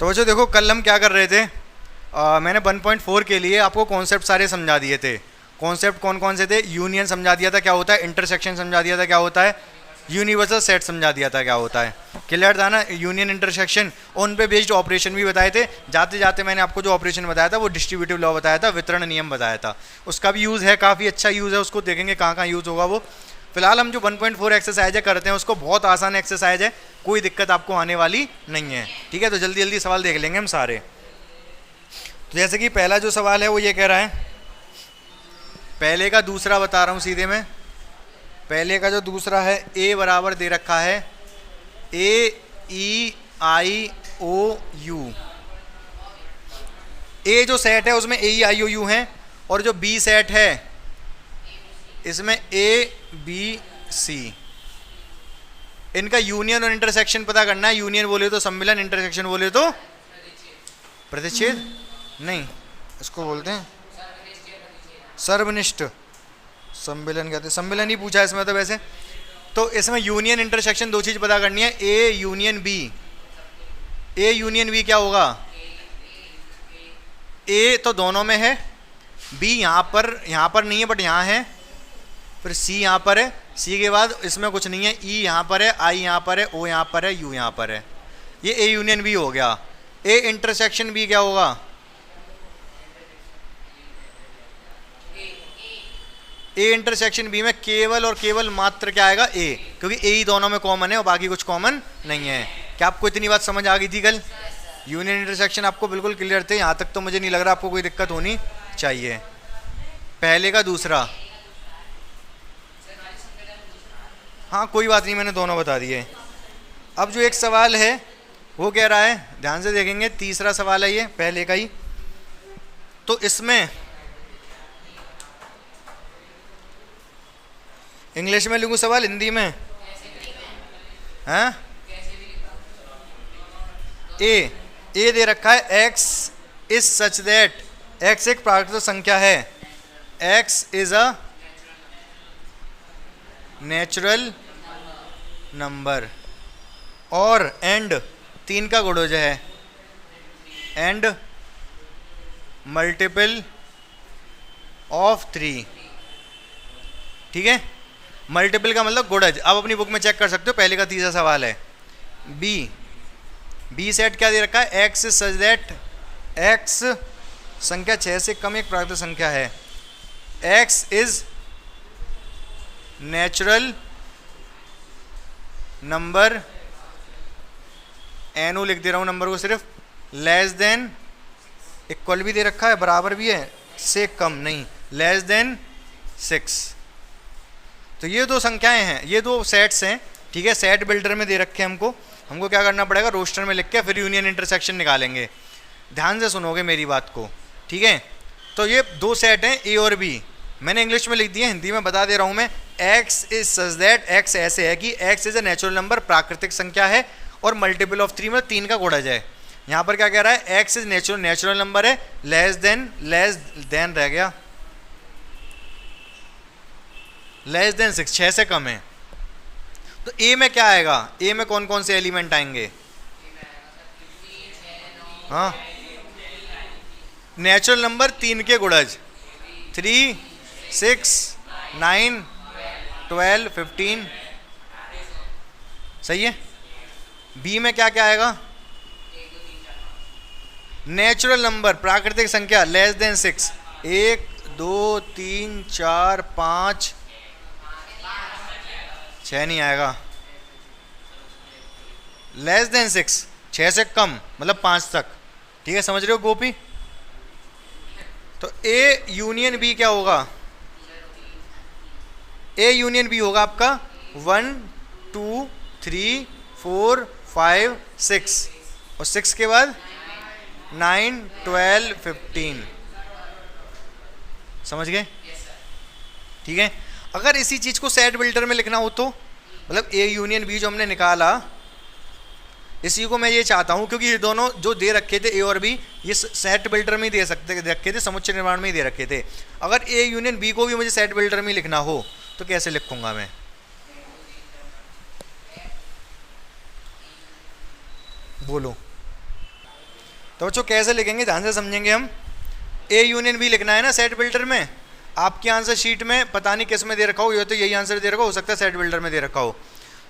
तो बच्चों देखो, कल हम क्या कर रहे थे, मैंने 1.4 के लिए आपको कॉन्सेप्ट सारे समझा दिए थे। कॉन्सेप्ट कौन कौन से थे? यूनियन समझा दिया था क्या होता है, इंटरसेक्शन समझा दिया था क्या होता है, यूनिवर्सल सेट समझा दिया था क्या होता है। क्लियर था ना? यूनियन, इंटरसेक्शन, उन पे बेस्ड ऑपरेशन भी बताए थे। जाते जाते मैंने आपको जो ऑपरेशन बताया था वो डिस्ट्रीब्यूटिव लॉ बताया था, वितरण नियम बताया था। उसका भी यूज़ है, काफ़ी अच्छा यूज़ है, उसको देखेंगे कहाँ कहाँ यूज़ होगा वो। फिलहाल हम जो 1.4 एक्सरसाइज है करते हैं उसको, बहुत आसान एक्सरसाइज है, कोई दिक्कत आपको आने वाली नहीं है। ठीक है, तो जल्दी जल्दी सवाल देख लेंगे हम सारे। तो जैसे कि पहला जो सवाल है वो ये कह रहा है, पहले का दूसरा बता रहा हूँ सीधे मैं। पहले का जो दूसरा है, ए बराबर दे रखा है AEIOU। ए जो सेट है उसमें AEIOU है, और जो बी सेट है इसमें ABC। इनका यूनियन और इंटरसेक्शन पता करना है। यूनियन बोले तो सम्मिलन, इंटरसेक्शन बोले तो प्रतिच्छेद। नहीं, इसको बोलते हैं सर्वनिष्ठ। सम्मिलन कहते हैं, सम्मिलन ही पूछा है इसमें तो वैसे। तो इसमें यूनियन इंटरसेक्शन दो चीज पता करनी है, A union B. A union B क्या होगा? ए तो दोनों में है, बी यहाँ पर नहीं है बट यहाँ है, फिर सी यहाँ पर है, सी के बाद इसमें कुछ नहीं है, ई यहाँ पर है, आई यहाँ पर है, ओ यहाँ पर है, यू यहाँ पर है। ये ए यूनियन बी हो गया। ए इंटरसेक्शन बी क्या होगा? ए इंटरसेक्शन बी में केवल और केवल मात्र क्या आएगा? ए, क्योंकि ए ही दोनों में कॉमन है और बाकी कुछ कॉमन नहीं है। क्या आपको इतनी बात समझ आ गई थी कल? यूनियन इंटरसेक्शन आपको बिल्कुल क्लियर थे, यहाँ तक तो मुझे नहीं लग रहा आपको कोई दिक्कत होनी चाहिए। पहले का दूसरा, हाँ कोई बात नहीं, मैंने दोनों बता दिए। अब जो एक सवाल है वो कह रहा है, ध्यान से देखेंगे, तीसरा सवाल है ये पहले का ही। तो इसमें इंग्लिश में लिखूं सवाल हिंदी में? हैं? ए दे रखा है, x is such that, x एक प्राकृतिक संख्या है, x is a natural number, और एंड 3 का गुणज है, एंड मल्टीपल ऑफ 3। ठीक है, मल्टीपल का मतलब गुणज। अब अपनी बुक में चेक कर सकते हो, पहले का तीसरा सवाल है। बी सेट क्या दे रखा है? एक्स सच दैट, एक्स संख्या 6 से कम एक प्राकृतिक संख्या है, x is natural number, NO लिख दे रहा हूं नंबर को सिर्फ, लेस देन, इक्वल भी दे रखा है, बराबर भी है, से कम नहीं, लेस देन 6। तो ये दो संख्याएं हैं, ये दो सेट्स हैं। ठीक है, सेट बिल्डर में दे रखे हैं हमको क्या करना पड़ेगा? रोस्टर में लिख के फिर यूनियन इंटरसेक्शन निकालेंगे। ध्यान से सुनोगे मेरी बात को, ठीक है? तो ये दो सेट हैं, ए और बी। मैंने इंग्लिश में लिख दिया, हिंदी में बता दे रहा हूँ मैं। X is such that, x ऐसे है कि x is a natural number, प्राकृतिक संख्या है, और मल्टीपल ऑफ 3 मतलब 3 का गुणज है। यहाँ पर क्या कह रहा है? एक्स इज नेचुरल नंबर है, लेस देन रह गया, लेस देन 6, 6 से कम है। तो ए में क्या आएगा? ए में कौन कौन से एलिमेंट आएंगे? हाँ, नेचुरल नंबर 3 के गुणज, 3, 6, 9, 12, 15। सही है। बी में क्या क्या आएगा? नेचुरल नंबर, प्राकृतिक संख्या, लेस देन 6, 1, 2, 3, 4, 5, 6 नहीं आएगा, लेस देन 6, 6 से कम मतलब 5 तक। ठीक है, समझ रहे हो गोपी? तो ए यूनियन बी क्या होगा? ए यूनियन बी होगा आपका 1, 2, 3, 4, 5, 6, और 6 के बाद 9, 12, 15। समझ गए? ठीक है। अगर इसी चीज को सेट बिल्डर में लिखना हो तो, मतलब ए यूनियन बी जो हमने निकाला, इसी को मैं ये चाहता हूं, क्योंकि ये दोनों जो दे रखे थे ए और बी, ये सेट बिल्डर में ही दे रखे थे, समुच्चय निर्माण में ही दे रखे थे। अगर ए यूनियन बी को भी मुझे सेट बिल्डर में लिखना हो तो कैसे लिखूंगा मैं? बोलो। तो बच्चों कैसे लिखेंगे, ध्यान से समझेंगे हम। ए यूनियन बी लिखना है ना सेट बिल्डर में। आपके आंसर शीट में पता नहीं किस में दे रखा हो, ये तो यही आंसर दे रखा हो सकता है सेट बिल्डर में दे रखा हो।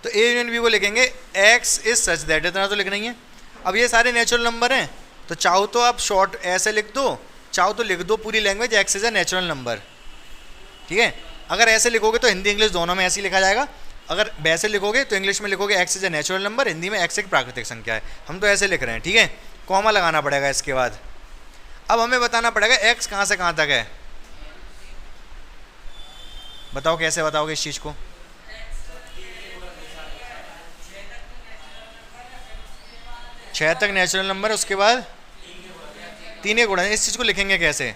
तो ए यूनियन बी को लिखेंगे एक्स इज सच दैट, इतना तो लिखना ही है। अब ये सारे नेचुरल नंबर हैं, तो चाहो तो आप शॉर्ट ऐसे लिख दो, चाहो तो लिख दो पूरी language x is a natural number, ठीक है। अगर ऐसे लिखोगे तो हिंदी इंग्लिश दोनों में ऐसे लिखा जाएगा, अगर वैसे लिखोगे तो इंग्लिश में लिखोगे x is a natural number, Hindi में एक्स एक प्राकृतिक संख्या है। हम तो ऐसे लिख रहे हैं, ठीक है। कॉमा लगाना पड़ेगा इसके बाद। अब हमें बताना पड़ेगा एक्स कहाँ से कहाँ तक है। बताओ कैसे बताओगे इस चीज़ को। छः तक नेचुरल नंबर, उसके बाद 3 के गुणा। इस चीज़ को लिखेंगे कैसे,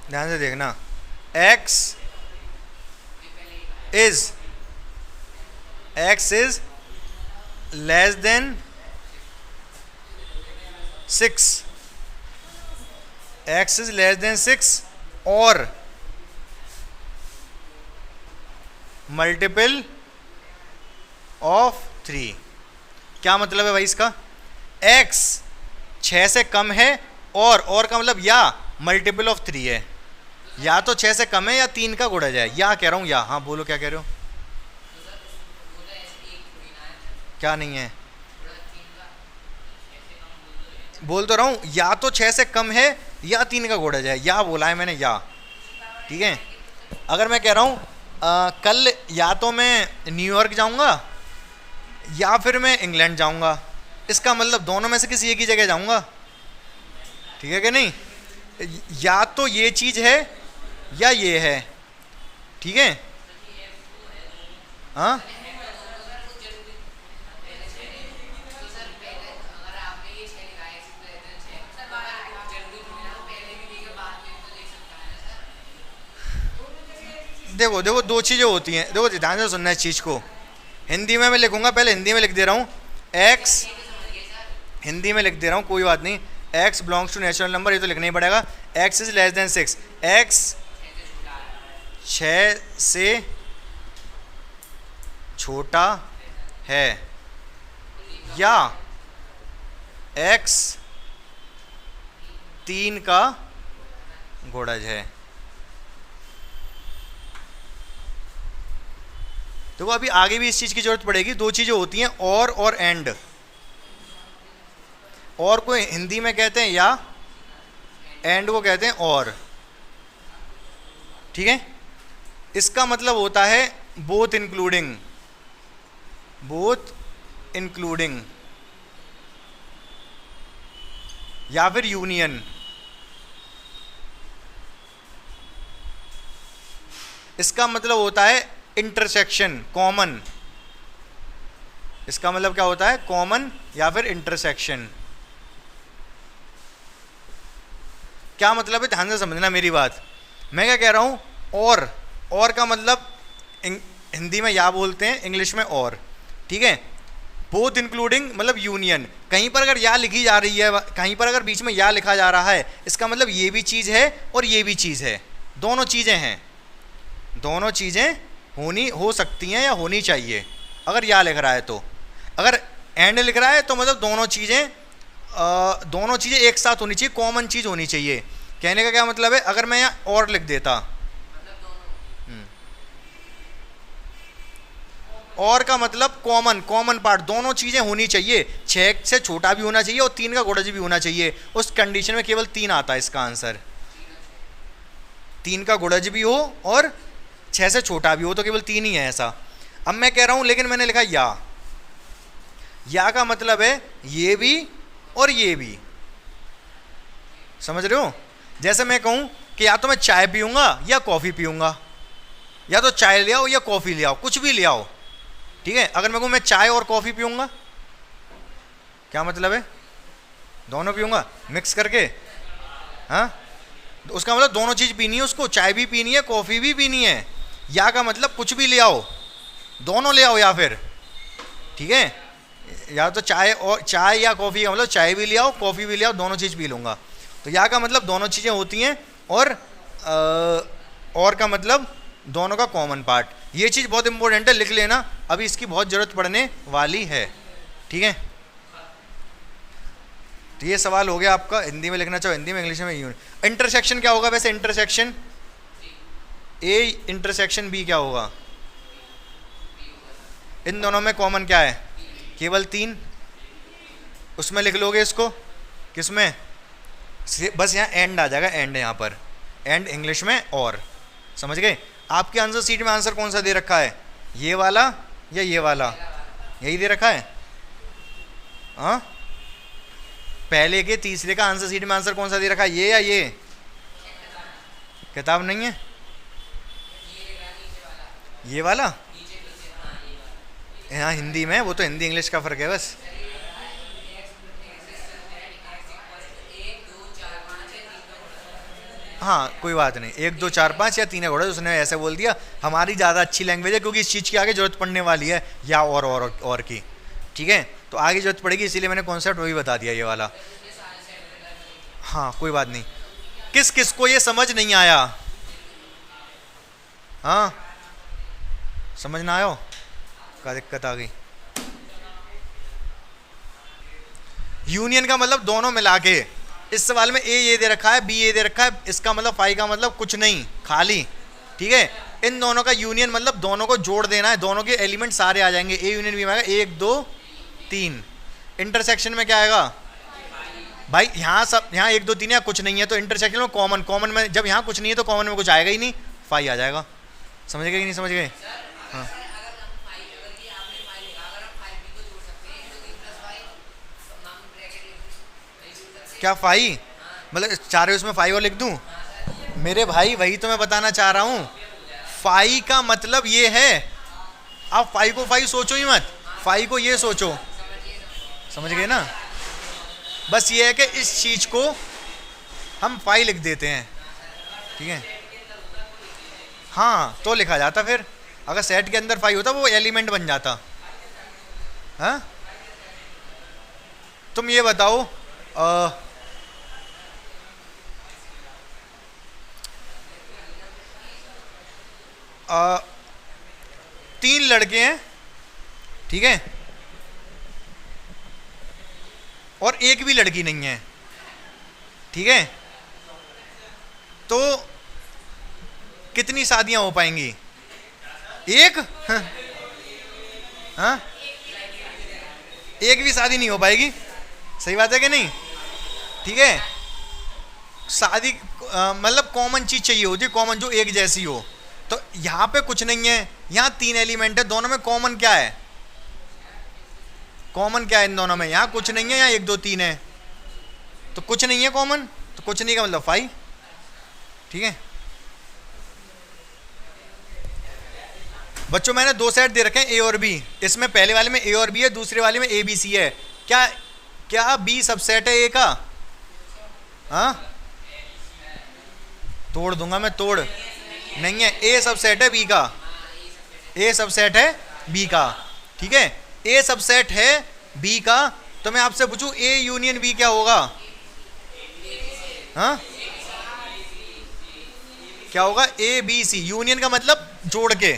ध्यान से देखना। x is less than 6, x is less than 6 और मल्टीपल ऑफ 3। क्या मतलब है भाई इसका, x 6 से कम है और का मतलब या मल्टीपल ऑफ 3 है, या तो 6 से कम है या 3 का गुणज है, या कह रहा हूँ या। हाँ बोलो क्या कह रहे हो। क्या नहीं है, बोल तो रहा हूँ, या तो 6 से कम है या 3 का गुणज है, या बोला है मैंने, या, ठीक है। अगर मैं कह रहा हूँ कल या तो मैं न्यूयॉर्क जाऊँगा या फिर मैं इंग्लैंड जाऊँगा, इसका मतलब दोनों में से किसी एक ही जगह जाऊँगा, ठीक है कि नहीं। या तो ये चीज़ है या ये है, ठीक है। हाँ देखो देखो, दो चीज़ें होती हैं, देखो ध्यान से सुनना है इस चीज़ को। हिंदी में मैं लिखूंगा, पहले हिंदी में लिख दे रहा हूँ एक्स, हिंदी में लिख दे रहा हूँ, कोई बात नहीं। X belongs to natural number, ये तो लिखना ही पड़ेगा। X is less than 6, X 6 से छोटा है या एक्स 3 का गुणज है। तो अभी आगे भी इस चीज़ की जरूरत पड़ेगी। दो चीज़ें होती हैं और एंड। और को हिंदी में कहते हैं या, एंड को कहते हैं और, ठीक है। इसका मतलब होता है बोथ इंक्लूडिंग, बोथ इंक्लूडिंग या फिर यूनियन। इसका मतलब होता है इंटरसेक्शन, कॉमन। इसका मतलब क्या होता है, कॉमन या फिर इंटरसेक्शन। क्या मतलब है, ध्यान से समझना मेरी बात। मैं क्या कह रहा हूं, और का मतलब हिंदी में या बोलते हैं, इंग्लिश में और, ठीक है। बोथ इंक्लूडिंग मतलब यूनियन। कहीं पर अगर या लिखी जा रही है, कहीं पर अगर बीच में या लिखा जा रहा है, इसका मतलब ये भी चीज़ है और ये भी चीज़ है, दोनों चीज़ें हैं। दोनों चीज़ें हो सकती हैं या होनी चाहिए अगर या लिख रहा है तो। अगर एंड लिख रहा है तो मतलब दोनों चीज़ें एक साथ होनी चाहिए, कॉमन चीज़ होनी चाहिए। कहने का क्या मतलब है, अगर मैं यहाँ और लिख देता, और का मतलब कॉमन पार्ट, दोनों चीज़ें होनी चाहिए। 6 से छोटा भी होना चाहिए और 3 का गुणज भी होना चाहिए। उस कंडीशन में केवल 3 आता है इसका आंसर। 3 का गुणज भी हो और 6 से छोटा भी हो, तो केवल 3 ही है ऐसा। अब मैं कह रहा हूं, लेकिन मैंने लिखा या का मतलब है ये भी और ये भी, समझ रहे हो। जैसे मैं कहूं कि या तो मैं चाय पीऊंगा या कॉफ़ी पीऊंगा, या तो चाय ले आओ या कॉफ़ी ले आओ, कुछ भी ले आओ, ठीक है। अगर मैं कहूं मैं चाय और कॉफ़ी पीऊंगा, क्या मतलब है, दोनों पीऊंगा मिक्स करके, हाँ, उसका मतलब दोनों चीज़ पीनी है उसको, चाय भी पीनी है कॉफ़ी भी पीनी है। या का मतलब कुछ भी ले आओ, दोनों ले आओ, या फिर, ठीक है, या तो चाय या कॉफ़ी का मतलब चाय भी ले आओ कॉफ़ी भी ले आओ, दोनों चीज़ पी लूँगा। तो या का मतलब दोनों चीज़ें होती हैं, और का मतलब दोनों का कॉमन पार्ट। ये चीज़ बहुत इंपॉर्टेंट है, लिख लेना, अभी इसकी बहुत ज़रूरत पड़ने वाली है। ठीक है, तो ये सवाल हो गया आपका। हिंदी में लिखना चाहो हिंदी में, इंग्लिश में। इंटरसेक्शन क्या होगा वैसे? इंटरसेक्शन ए इंटरसेक्शन बी क्या होगा? इन दोनों में कॉमन क्या है? केवल 3। उसमें लिख लोगे इसको, किसमें? बस यहाँ एंड आ जाएगा, एंड यहाँ पर, एंड इंग्लिश में और। समझ गए? आपके आंसर सीट में आंसर कौन सा दे रखा है? ये वाला या ये वाला? यही दे रखा है। हाँ, पहले के तीसरे का आंसर सीट में आंसर कौन सा दे रखा है? ये या ये? किताब नहीं है ये वाला? यहाँ हिंदी में, वो तो हिंदी इंग्लिश का फर्क है बस। हाँ कोई बात नहीं, 1 2 4 5 या 3 घोड़े, उसने ऐसे बोल दिया। हमारी ज़्यादा अच्छी लैंग्वेज है क्योंकि इस चीज़ की आगे जरूरत पड़ने वाली है, या और की। ठीक है, तो आगे जरूरत पड़ेगी, इसीलिए मैंने कॉन्सेप्ट वही बता दिया, ये वाला। हाँ कोई बात नहीं। किस किस को ये समझ नहीं आया? हाँ, समझ ना आयो क्या दिक्कत आ गई? यूनियन का मतलब दोनों मिला के। इस सवाल में ए ये दे रखा है, बी ये दे रखा है, इसका मतलब फाई का मतलब कुछ नहीं, खाली। ठीक है, इन दोनों का यूनियन मतलब दोनों को जोड़ देना है, दोनों के एलिमेंट सारे आ जाएंगे। ए यूनियन बी में आएगा 1 2 3। इंटरसेक्शन में क्या आएगा भाई? यहाँ सब, यहाँ 1 2 3 या कुछ नहीं है, तो इंटरसेक्शन में कॉमन में, जब यहाँ कुछ नहीं है तो कॉमन में कुछ आएगा ही नहीं, फाई आ जाएगा। समझ गए कि नहीं समझ गए? हाँ, क्या फाई मतलब चारे उसमें फाई और लिख दूं? मेरे भाई वही तो मैं बताना चाह रहा हूं। फाई का मतलब ये है, आप फाई को फाई सोचो ही मत, फाई को ये सोचो। समझ गए ना? बस ये है कि इस चीज को हम फाई लिख देते हैं। ठीक है, हाँ तो लिखा जाता, फिर अगर सेट के अंदर फाई होता वो एलिमेंट बन जाता। हाँ, तुम ये बताओ, तीन लड़के हैं, ठीक है, और एक भी लड़की नहीं है। ठीक है, तो कितनी शादियां हो पाएंगी? एक? हाँ, एक भी शादी नहीं हो पाएगी। सही बात है कि नहीं? ठीक है, शादी मतलब कॉमन चीज चाहिए होती है, कॉमन जो एक जैसी हो। तो यहां पे कुछ नहीं है, यहां 3 एलिमेंट है, दोनों में कॉमन क्या है? कॉमन क्या है इन दोनों में? यहां कुछ नहीं है, यहां 1 2 3 है, तो कुछ नहीं है कॉमन, तो कुछ नहीं का मतलब फाई। ठीक है बच्चों, मैंने 2 सेट दे रखे हैं ए और बी। इसमें पहले वाले में ए और बी है, दूसरे वाले में ए बी सी है। क्या क्या बी सबसेट है ए का? हाँ, तोड़ दूंगा मैं, तोड़ नहीं है। ए सबसेट है बी का, ए सबसेट है बी का। ठीक है, ए सबसेट है बी का, तो मैं आपसे पूछूं ए यूनियन बी क्या होगा? हाँ, क्या होगा? A B C. यूनियन का मतलब जोड़ के,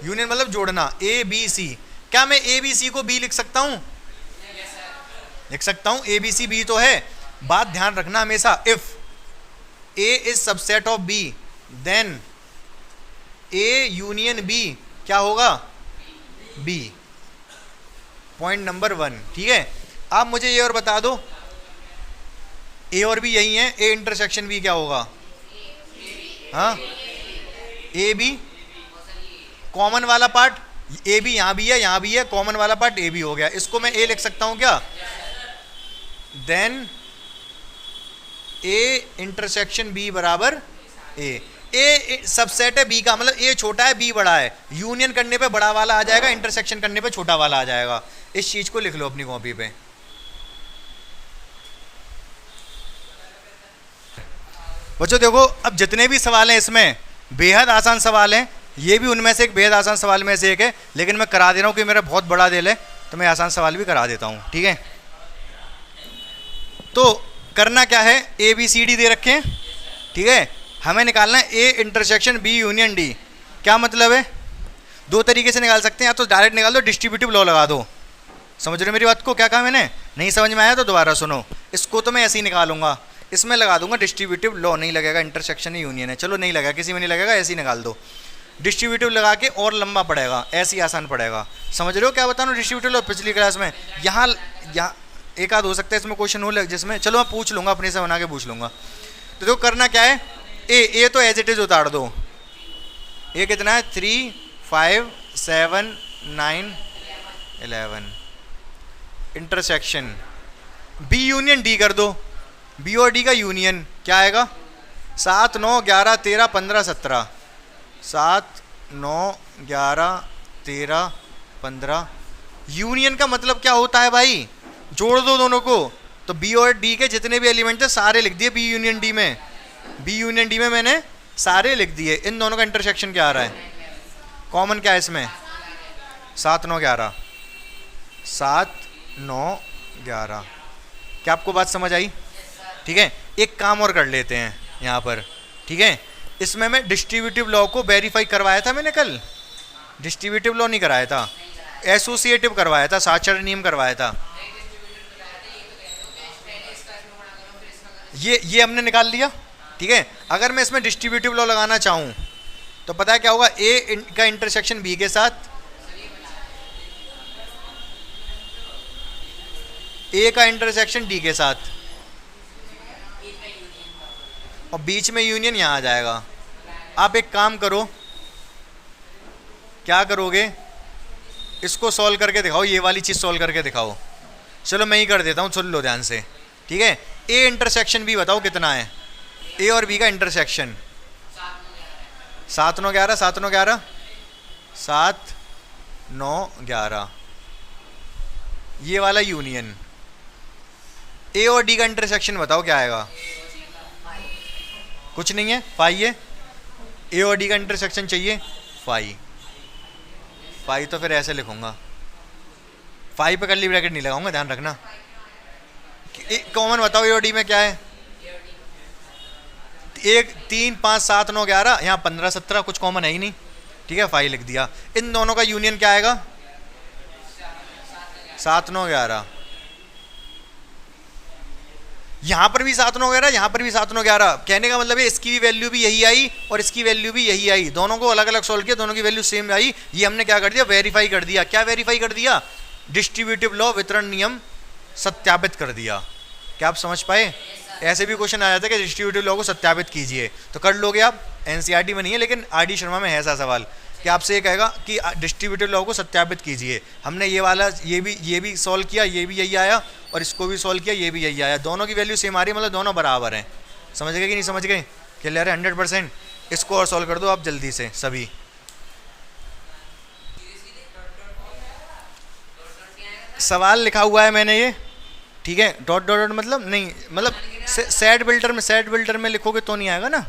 यूनियन मतलब जोड़ना, ए बी सी। क्या मैं ए बी सी को बी लिख सकता हूं? लिख सकता हूं, ए बी सी बी तो है। बात ध्यान रखना हमेशा, if A is subset of B then A union B क्या होगा? बी। Point number 1। ठीक है, आप मुझे ये और बता दो, ए और बी यही है, ए इंटरसेक्शन बी क्या होगा? हाँ, ए बी कॉमन वाला पार्ट, ए बी यहां भी है, यहां भी है, कॉमन वाला पार्ट ए बी हो गया। इसको मैं ए लिख सकता हूं क्या? देन ए इंटरसेक्शन बी बराबर ए। ए सबसेट है बी का, मतलब ए छोटा है बी बड़ा है, यूनियन करने पे बड़ा वाला आ जाएगा, इंटरसेक्शन करने पे छोटा वाला आ जाएगा। इस चीज को लिख लो अपनी कॉपी पे। बच्चों देखो, अब जितने भी सवाल हैं इसमें बेहद आसान सवाल हैं, ये भी उनमें से एक बेहद आसान सवाल में से एक है, लेकिन मैं करा दे रहा हूँ कि मेरा बहुत बड़ा दिल है, तो मैं आसान सवाल भी करा देता हूँ। ठीक है, तो करना क्या है, ए बी सी डी दे रखे हैं। ठीक है, हमें निकालना है A intersection B union D. क्या मतलब है? दो तरीके से निकाल सकते हैं, या तो डायरेक्ट निकाल दो, डिस्ट्रीब्यूटिव लॉ लगा दो। समझ रहे हो मेरी बात को? क्या कहा मैंने? नहीं समझ में आया तो दोबारा सुनो। इसको तो मैं ऐसे ही निकालूंगा, इसमें लगा दूंगा डिस्ट्रीब्यूटिव लॉ, नहीं लगेगा, इंटरसेक्शन ही यूनियन है। चलो नहीं लगेगा, किसी में नहीं लगेगा, ऐसे ही निकाल दो। डिस्ट्रीब्यूटिव लगा के और लंबा पड़ेगा, ऐसे ही आसान पड़ेगा। समझ रहे हो क्या बता रहा हूँ? डिस्ट्रीब्यूटिव लॉ पिछली क्लास में यहाँ एक आध हो सकता है इसमें क्वेश्चन हो जिसमें, चलो मैं पूछ लूंगा, अपने से बना के पूछ लूंगा। तो देखो करना क्या है, ए तो एज इट इज उतार दो। ए कितना है? 3 5 7 9 11। इंटरसेक्शन बी यूनियन डी कर दो, बी और डी का यूनियन क्या आएगा? 7 9 11 13 15 17। 7 9 11 13 15। यूनियन का मतलब क्या होता है भाई? जोड़ दो दोनों को। तो बी और डी के जितने भी एलिमेंट थे सारे लिख दिए बी यूनियन डी में। बी यूनियन डी में मैंने सारे लिख दिए। इन दोनों का इंटरसेक्शन क्या आ रहा है? कॉमन क्या है इसमें? 7 9 11। 7 9 11। क्या आपको बात समझ आई? ठीक है, एक काम और कर लेते हैं यहाँ पर। ठीक है, इसमें मैं डिस्ट्रीब्यूटिव लॉ को वेरीफाई करवाया था मैंने कल। डिस्ट्रीब्यूटिव लॉ नहीं कराया था, एसोसिएटिव करवाया था, साचर नियम करवाया था। ये हमने निकाल लिया। ठीक है, अगर मैं इसमें डिस्ट्रीब्यूटिव लॉ लगाना चाहूँ तो पता है क्या होगा? ए का इंटरसेक्शन बी के साथ, ए का इंटरसेक्शन डी के साथ, और बीच में यूनियन यहाँ आ जाएगा। आप एक काम करो, क्या करोगे? इसको सॉल्व करके दिखाओ, ये वाली चीज़ सॉल्व करके दिखाओ। चलो मैं ही कर देता हूँ, सुन लो ध्यान से। ठीक है, ए इंटरसेक्शन बी बताओ कितना है? ए और बी का इंटरसेक्शन 7 9 11। 7 9 11। 7 9 11। ये वाला यूनियन। ए और डी का इंटरसेक्शन बताओ क्या आएगा? कुछ नहीं है, फाई है। ए और डी का इंटरसेक्शन चाहिए फाई। फाई तो फिर ऐसे लिखूंगा, फाई पे कर्ली ब्रैकेट नहीं लगाऊंगा, ध्यान रखना। कॉमन बताओ ए और डी में क्या है? 1 3 5 7 9 11। यहाँ 15 17 कुछ कॉमन है ही नहीं। ठीक है, फाई लिख दिया। इन दोनों का यूनियन क्या आएगा? 7 9 11। यहाँ पर भी 7 9 11, यहाँ पर भी 7 9 11। कहने का मतलब है इसकी भी वैल्यू भी यही आई और इसकी वैल्यू भी यही आई। दोनों को अलग अलग सोल्व किया, दोनों की वैल्यू सेम आई। ये हमने क्या कर दिया? वेरीफाई कर दिया। क्या वेरीफाई कर दिया? डिस्ट्रीब्यूटिव लॉ, वितरण नियम सत्यापित कर दिया। क्या आप समझ पाए? ऐसे भी क्वेश्चन आ जाता है कि डिस्ट्रीब्यूटिव लॉ को सत्यापित कीजिए, तो कर लोगे आप। एनसीईआरटी में नहीं है लेकिन आरडी शर्मा में है ऐसा सवाल कि आपसे ये कहेगा कि डिस्ट्रीब्यूटिव लॉ को सत्यापित कीजिए। हमने ये वाला ये भी सॉल्व किया, ये भी यही आया, और इसको भी सॉल्व किया, ये भी यही आया। दोनों की वैल्यू सेम आ रही है, मतलब दोनों बराबर हैं। समझ गए कि नहीं समझ गए? क्लियर है 100%? इसको और सॉल्व कर दो आप जल्दी से सभी। सवाल लिखा हुआ है मैंने ये, ठीक है। डॉट डॉट डॉट मतलब नहीं, मतलब सेट बिल्डर में लिखोगे तो नहीं आएगा ना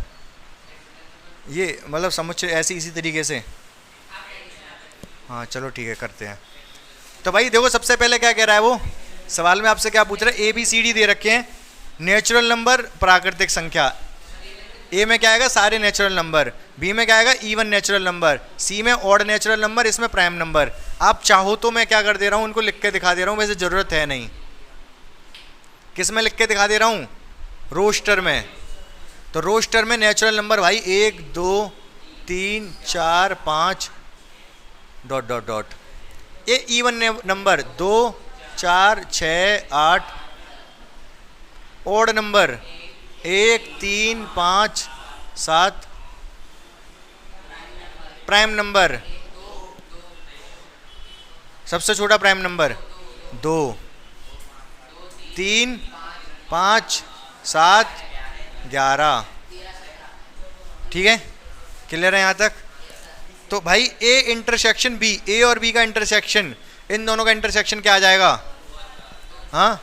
ये, मतलब समुच्चय ऐसे इसी तरीके से। हाँ चलो ठीक है, करते हैं। तो भाई देखो सबसे पहले क्या कह रहा है वो सवाल में, आपसे क्या पूछ रहा है? ए बी सी डी दे रखे हैं, नेचुरल नंबर, प्राकृतिक संख्या। ए में क्या आएगा? सारे नेचुरल नंबर। बी में क्या आएगा? Even natural number. सी में ऑड नेचुरल नंबर, इसमें प्राइम नंबर। आप चाहो तो मैं क्या कर दे रहा हूँ, उनको लिख के दिखा दे रहा हूँ, वैसे ज़रूरत है नहीं। किस में लिख के दिखा दे रहा हूँ? रोस्टर में। तो रोस्टर में नेचुरल नंबर भाई 1 2 3 4 5 डॉट डॉट डॉट। ये even number 2 4 6 8। Odd number 1 3 5 7। Prime number, सबसे छोटा प्राइम नंबर 2 3 5 7 11। ठीक है, क्लियर है यहाँ तक? तो भाई ए इंटरसेक्शन बी, ए और बी का इंटरसेक्शन, इन दोनों का इंटरसेक्शन क्या आ जाएगा? हाँ,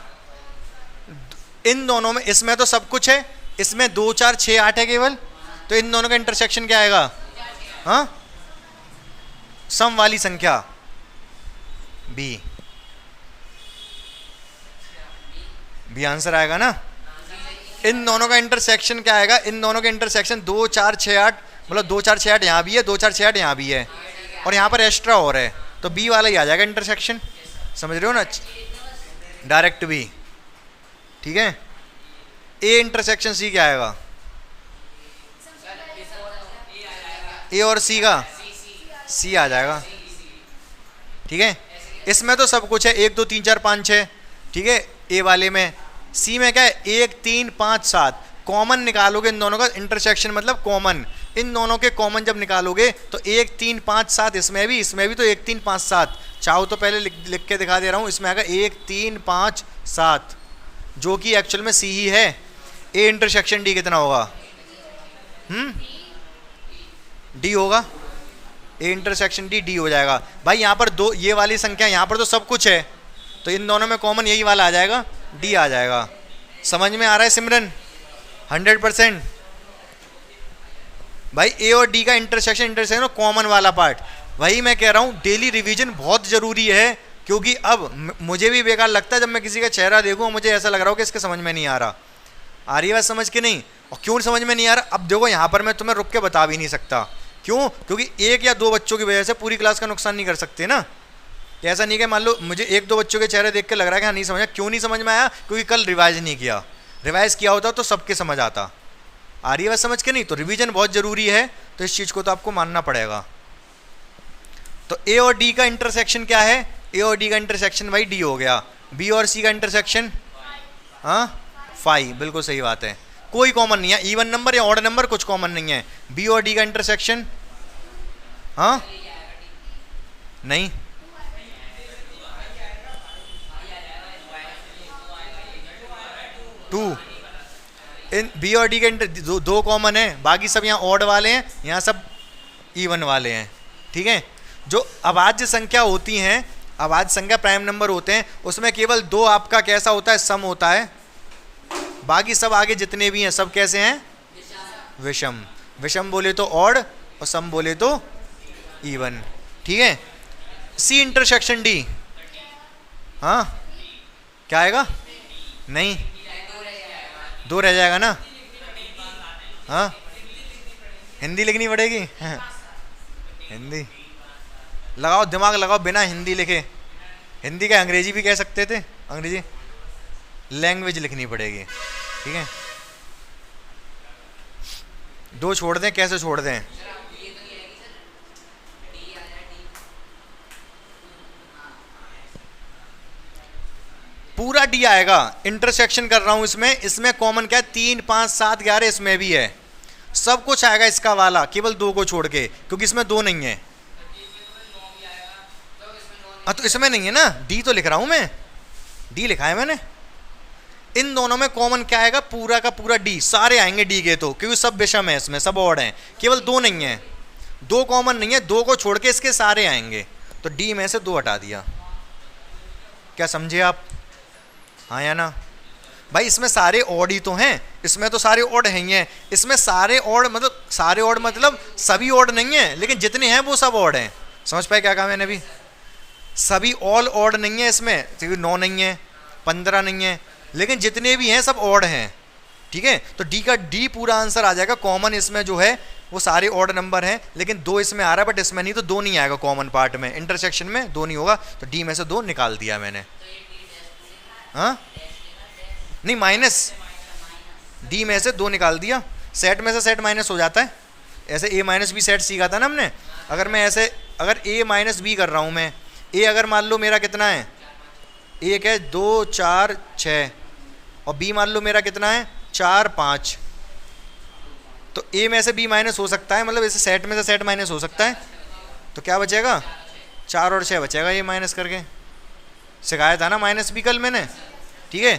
इन दोनों में, इसमें तो सब कुछ है, इसमें 2 4 6 8 है केवल, तो इन दोनों का इंटरसेक्शन क्या आएगा? हाँ, सम वाली संख्या बी। बी आंसर आएगा ना? इन दोनों का इंटरसेक्शन क्या आएगा? इन दोनों का इंटरसेक्शन 2 4 6 8 मतलब 2 4 6 8 यहाँ भी है, 2 4 6 8 यहाँ भी है, और यहाँ पर एक्स्ट्रा और है, तो बी वाला ही आ जाएगा इंटरसेक्शन। समझ रहे हो ना, डायरेक्ट बी। ठीक है, ए इंटरसेक्शन सी क्या आएगा, ए और सी का सी आ जाएगा। ठीक है, इसमें तो सब कुछ है, 1 2 3 4 5 6। ठीक है, ए वाले में। सी में क्या है, 1 3 5 7। कॉमन निकालोगे इन दोनों का, इंटरसेक्शन मतलब कॉमन, इन दोनों के कॉमन जब निकालोगे तो 1 3 5 7, इसमें भी तो 1 3 5 7। चाहो तो पहले लिख के दिखा दे रहा हूँ, इसमें आएगा 1 3 5 7, जो कि एक्चुअल में सी ही है। ए इंटरसेक्शन डी कितना होगा, डी होगा, ए इंटरसेक्शन डी डी हो जाएगा। भाई यहाँ पर दो ये वाली संख्या, यहाँ पर तो सब कुछ है, तो इन दोनों में कॉमन यही वाला आ जाएगा, डी आ जाएगा। समझ में आ रहा है सिमरन, 100%। भाई ए और डी का इंटरसेक्शन कॉमन वाला पार्ट, वही मैं कह रहा हूँ डेली रिवीजन बहुत ज़रूरी है, क्योंकि अब मुझे भी बेकार लगता है जब मैं किसी का चेहरा देखूँ, मुझे ऐसा लग रहा हो कि इसके समझ में नहीं आ रहा। आ रही है बात समझ के नहीं, और क्यों समझ में नहीं आ रहा, अब देखो यहाँ पर मैं तुम्हें रुक के बता भी नहीं सकता, क्यों, क्योंकि 1 या 2 बच्चों की वजह से पूरी क्लास का नुकसान नहीं कर सकते ना। ऐसा नहीं कि मान लो मुझे 1 2 बच्चों के चेहरे देख के लग रहा है कि हाँ नहीं समझा, क्यों नहीं समझ में आया, क्योंकि कल रिवाइज नहीं किया, रिवाइज किया होता तो सबके समझ आता। आ रही है बात समझ के नहीं, तो रिवीजन बहुत ज़रूरी है, तो इस चीज़ को तो आपको मानना पड़ेगा। तो ए और डी का इंटरसेक्शन क्या है, ए और डी का इंटरसेक्शन भाई डी हो गया। बी और सी का इंटरसेक्शन, हाँ 5, बिल्कुल सही बात है, कोई कॉमन नहीं है, इवन नंबर या ऑड नंबर कुछ कॉमन नहीं है। बी और डी का इंटरसेक्शन, हाँ नहीं, टू। इन बी और डी के दो कॉमन है, बाकी सब यहाँ ऑड वाले हैं, यहाँ सब इवन वाले हैं। ठीक है, जो अभाज्य संख्या होती हैं, अभाज्य संख्या प्राइम नंबर होते हैं, उसमें केवल 2 आपका कैसा होता है, सम होता है, बाकी सब आगे जितने भी हैं सब कैसे हैं, विषम। विषम बोले तो ऑड और सम बोले तो इवन। ठीक है, सी इंटरसेक्शन डी, हाँ क्या आएगा, नहीं 2 रह जाएगा ना, हाँ हिंदी लिखनी पड़ेगी हिंदी लगाओ, दिमाग लगाओ, बिना हिंदी लिखे, हिंदी का अंग्रेजी भी कह सकते थे, अंग्रेजी लैंग्वेज लिखनी पड़ेगी। ठीक है, 2 छोड़ दें, कैसे छोड़ दें, पूरा डी आएगा। इंटरसेक्शन कर रहा हूं इसमें कॉमन क्या है, 3 5 7 11, इसमें भी है, सब कुछ आएगा इसका वाला, केवल 2 को छोड़ के, क्योंकि इसमें 2 नहीं है। हाँ तो इसमें नहीं है ना, डी तो लिख रहा हूं मैं, डी लिखा है मैंने। इन दोनों में कॉमन क्या आएगा, पूरा का पूरा डी, सारे आएंगे डी के, तो क्योंकि सब विषम है, इसमें सब ऑड हैं, केवल 2 नहीं है, 2 कॉमन नहीं है, 2 को छोड़ के इसके सारे आएंगे, तो डी में से 2 हटा दिया। क्या समझे आप, हाँ या ना। भाई इसमें सारे ऑड ही तो हैं, इसमें तो सारे ऑड हैं ही हैं, इसमें सारे ऑड मतलब सभी ऑड नहीं है, लेकिन जितने हैं वो सब ऑड हैं। समझ पाए क्या कहा मैंने भी, सभी ऑल ऑड नहीं है इसमें, क्योंकि 9 नहीं है, 15 नहीं है, लेकिन जितने भी हैं सब ऑड हैं। ठीक है, तो डी का डी पूरा आंसर आ जाएगा। कॉमन इसमें जो है वो सारे ऑड नंबर हैं, लेकिन 2 इसमें आ रहा है, बट इसमें नहीं, तो 2 नहीं आएगा कॉमन पार्ट में, इंटरसेक्शन में 2 नहीं होगा, तो डी में से 2 निकाल दिया मैंने। हाँ नहीं, माइनस, डी में से 2 निकाल दिया, सेट में से सेट माइनस हो जाता है, ऐसे ए माइनस बी सेट सीखा था ना हमने। अगर मैं ऐसे, अगर ए माइनस बी कर रहा हूँ मैं, ए अगर मान लो मेरा कितना है, एक है 2 4 6, और बी मान लो मेरा कितना है 4 5, तो ए में से बी माइनस हो सकता है, मतलब ऐसे सेट में से सेट माइनस हो सकता है, तो क्या बचेगा, 4 और 6 बचेगा, ये माइनस करके सिखाया था ना माइनस बी कल मैंने। ठीक है,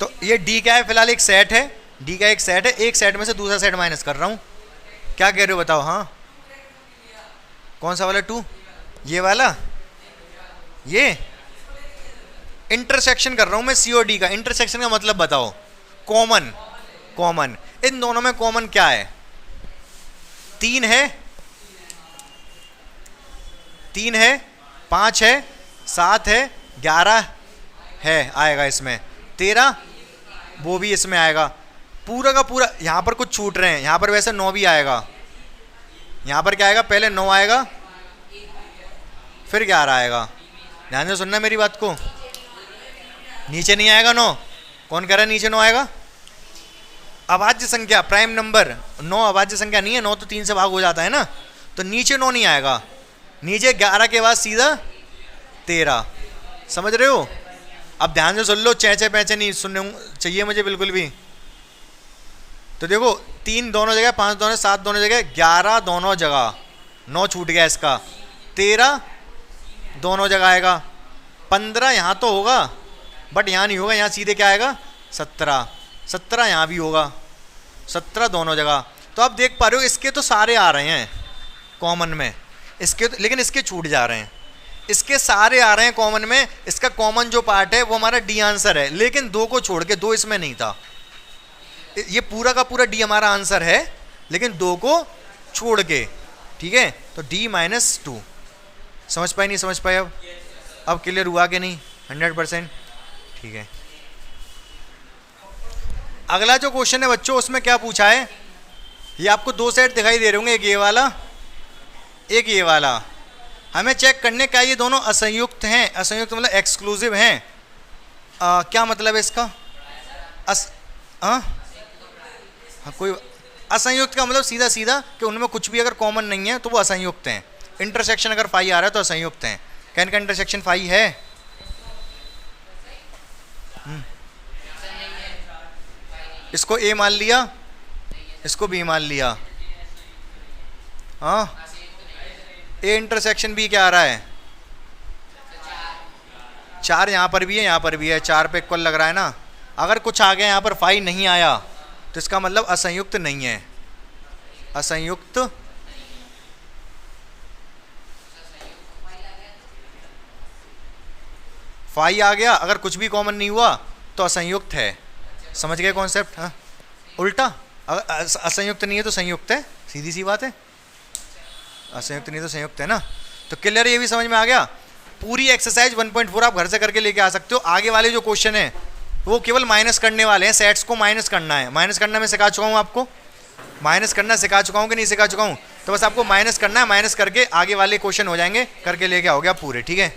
तो ये डी क्या है, फिलहाल एक सेट है, डी का एक सेट है, एक सेट में से दूसरा सेट माइनस कर रहा हूँ। क्या कह रहे हो बताओ, हाँ कौन सा वाला 2, ये वाला, ये इंटरसेक्शन कर रहा हूँ मैं सी और डी का। इंटरसेक्शन का मतलब बताओ, कॉमन, कॉमन इन दोनों में कॉमन क्या है, 3 है, 3 है, 5 है, 7 है, 11 है, आएगा इसमें 13, वो भी इसमें आएगा, पूरा का पूरा यहाँ पर कुछ छूट रहे हैं, यहाँ पर वैसे 9 भी आएगा, यहाँ पर क्या आएगा, पहले 9 आएगा फिर 11 आएगा। ध्यान से सुनना मेरी बात को, नीचे नहीं आएगा 9। कौन कह रहा है नीचे 9 आएगा? अभाज्य संख्या, प्राइम नंबर 9 अभाज्य संख्या नहीं है, 9 तो 3 से भाग हो जाता है ना, तो नीचे 9 नहीं आएगा, नीचे 11 के बाद सीधा 13। समझ रहे हो? अब ध्यान से सुन लो, चैचे पैचे नहीं सुनने चाहिए मुझे बिल्कुल भी। तो देखो 3 दोनों जगह, 5 दोनों, 7 दोनों जगह, 11 दोनों जगह, 9 छूट गया इसका, 13 दोनों जगह आएगा, 15 यहाँ तो होगा बट यहाँ नहीं होगा, यहाँ सीधे क्या आएगा 17, 17 यहाँ भी होगा, 17 दोनों जगह। तो आप देख पा रहे हो इसके तो सारे आ रहे हैं कॉमन में, इसके तो, लेकिन इसके छूट जा रहे हैं, इसके सारे आ रहे हैं कॉमन में। इसका कॉमन जो पार्ट है वो हमारा डी आंसर है, लेकिन 2 को छोड़ के, 2 इसमें नहीं था, ये पूरा का पूरा डी हमारा आंसर है लेकिन 2 को छोड़ के। ठीक है, तो D-2। समझ पाए नहीं समझ पाए? अब क्लियर हुआ कि नहीं? 100%। ठीक है, अगला जो क्वेश्चन है बच्चों, उसमें क्या पूछा है, ये आपको 2 सेट दिखाई दे रहे होंगे, एक ये वाला एक ये वाला। हमें चेक करने का ये दोनों असंयुक्त हैं, असंयुक्त मतलब एक्सक्लूसिव हैं। क्या मतलब है इसका? कोई असंयुक्त का मतलब सीधा सीधा कि उनमें कुछ भी अगर कॉमन नहीं है तो वो असंयुक्त हैं। इंटरसेक्शन अगर फाई आ रहा है तो असंयुक्त हैं। क्या इनका इंटरसेक्शन फाई है? इसको ए मान लिया, इसको बी मान लिया। हाँ, ए इंटरसेक्शन बी क्या आ रहा है? 4 यहाँ पर भी है, यहाँ पर भी है, 4 पे इक्वल लग रहा है ना। अगर कुछ आ गया यहाँ पर फाई नहीं आया तो इसका मतलब असंयुक्त नहीं है, असंयुक्त फाई आ गया, अगर कुछ भी कॉमन नहीं हुआ तो असंयुक्त है। समझ गए कॉन्सेप्ट? हाँ, उल्टा, अगर असंयुक्त नहीं है तो संयुक्त है, सीधी सी बात है, असंयुक्त नहीं तो संयुक्त है ना। तो क्लियर, ये भी समझ में आ गया। पूरी एक्सरसाइज 1.4 आप घर से करके लेके आ सकते हो। आगे वाले जो क्वेश्चन है वो केवल माइनस करने वाले हैं, सेट्स को माइनस करना है। माइनस करना मैं सिखा चुका हूँ आपको, माइनस करना सिखा चुका हूँ कि नहीं सिखा चुका हूँ? तो बस आपको माइनस करना है, माइनस करके आगे वाले क्वेश्चन हो जाएंगे, करके लेके आओगे आप पूरे। ठीक है।